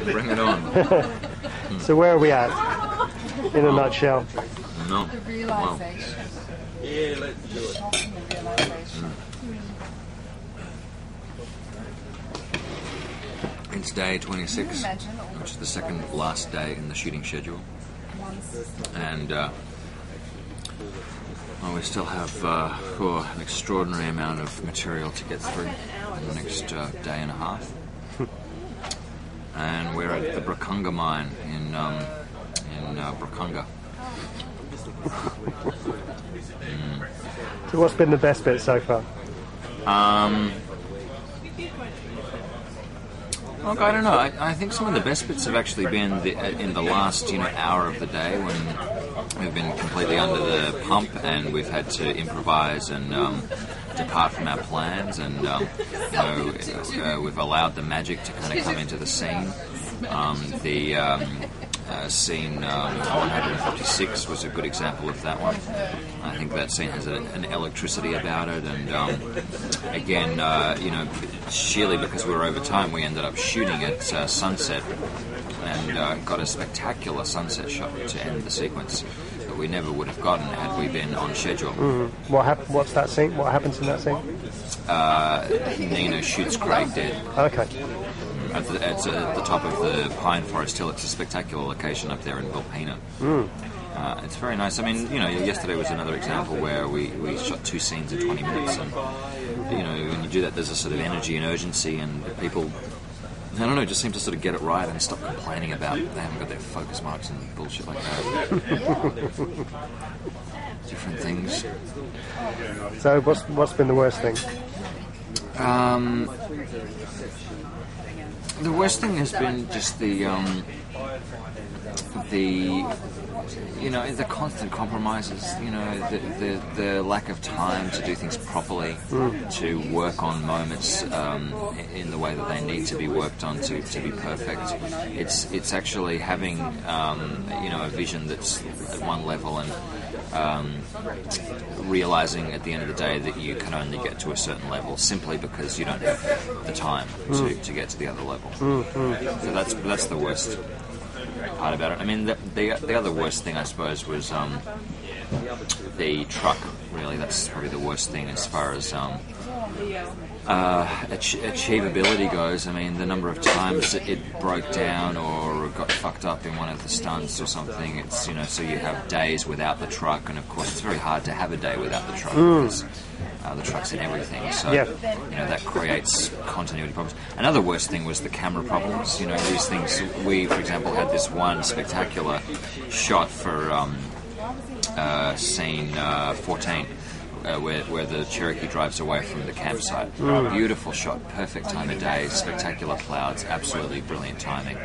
Bring it on. So where are we at, in a nutshell? No. The Wow. realization. Yeah, let's do it. Shocking the realization. It's day 26, Can you imagine all which is the second last day in the shooting schedule. once And we still have an extraordinary amount of material to get through in the next day and a half. And we're at the Brakunga mine in Brakunga. So what's been the best bit so far? Look, I don't know. I think some of the best bits have actually been in the last hour of the day when we've been completely under the pump and we've had to improvise and depart from our plans, and we've allowed the magic to kind of come into the scene. Scene 156 was a good example of that one. I think that scene has an electricity about it, and again, sheerly because we were over time, we ended up shooting at sunset and got a spectacular sunset shot to end the sequence that we never would have gotten had we been on schedule. What's that scene? What happens in that scene? Nina shoots Craig dead. Okay. At the top of the pine forest hill. It's a spectacular location up there in Vilpena. It's very nice. I mean, yesterday was another example where we shot 2 scenes in 20 minutes, and when you do that, there's a sort of energy and urgency, and people, I don't know, just seem to sort of get it right and stop complaining about they haven't got their focus marks and bullshit like that. Different things. So what's been the worst thing? The worst thing has been just the constant compromises. The lack of time to do things properly, to work on moments in the way that they need to be worked on to be perfect. It's actually having a vision that's at one level and realizing at the end of the day that you can only get to a certain level simply because you don't have the time to get to the other level. So that's the worst part about it. I mean, the other worst thing, I suppose, was the truck. Really, that's probably the worst thing as far as achievability goes. I mean, the number of times it broke down or got fucked up in one of the stunts or something. It's so you have days without the truck, and of course it's very hard to have a day without the truck because the truck's in everything. So that creates continuity problems. Another worst thing was the camera problems. These things. We, for example, had this one spectacular shot for scene 14. Where the Cherokee drives away from the campsite. Beautiful shot, perfect time of day, spectacular clouds, absolutely brilliant timing.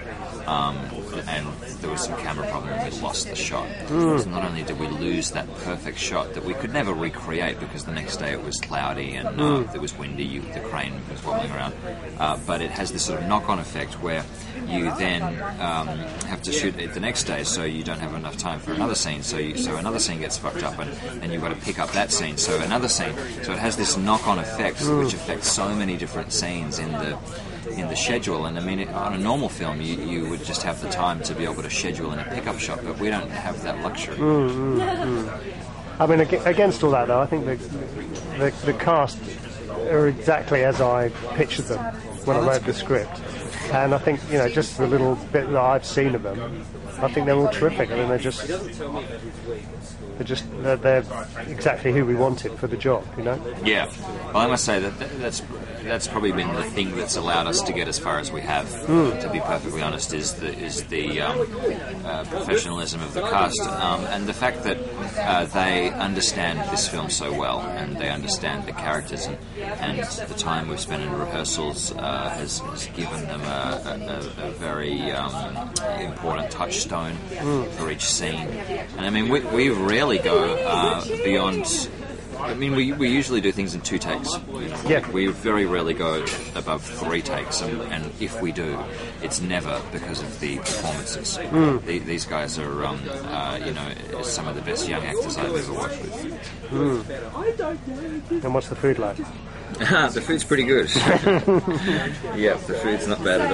And there was some camera problem and we lost the shot. So not only did we lose that perfect shot that we could never recreate because the next day it was cloudy and it was windy, the crane was wobbling around, but it has this sort of knock-on effect where you then have to shoot it the next day, so you don't have enough time for another scene, so another scene gets fucked up and you've got to pick up that scene, so another scene. So it has this knock-on effect which affects so many different scenes in the schedule. And I mean, on a normal film you would just have the time to be able to schedule in a pickup shot, but we don't have that luxury. I mean, against all that though, I think the cast are exactly as I pictured them when I wrote the script, and I think just the little bit that I've seen of them, I think they're all terrific. I mean, they're exactly who we wanted for the job, Yeah. Well, I must say that's probably been the thing that's allowed us to get as far as we have. To be perfectly honest, is the professionalism of the cast and the fact that they understand this film so well and they understand the characters, and the time we've spent in rehearsals has given them a very important touchstone for each scene. And I mean, we rarely go beyond. I mean, we usually do things in 2 takes. Yeah. We very rarely go above 3 takes, and if we do, it's never because of the performances. These guys are, some of the best young actors I've ever worked with. And what's the food like? The food's pretty good. Yeah, the food's not bad at all.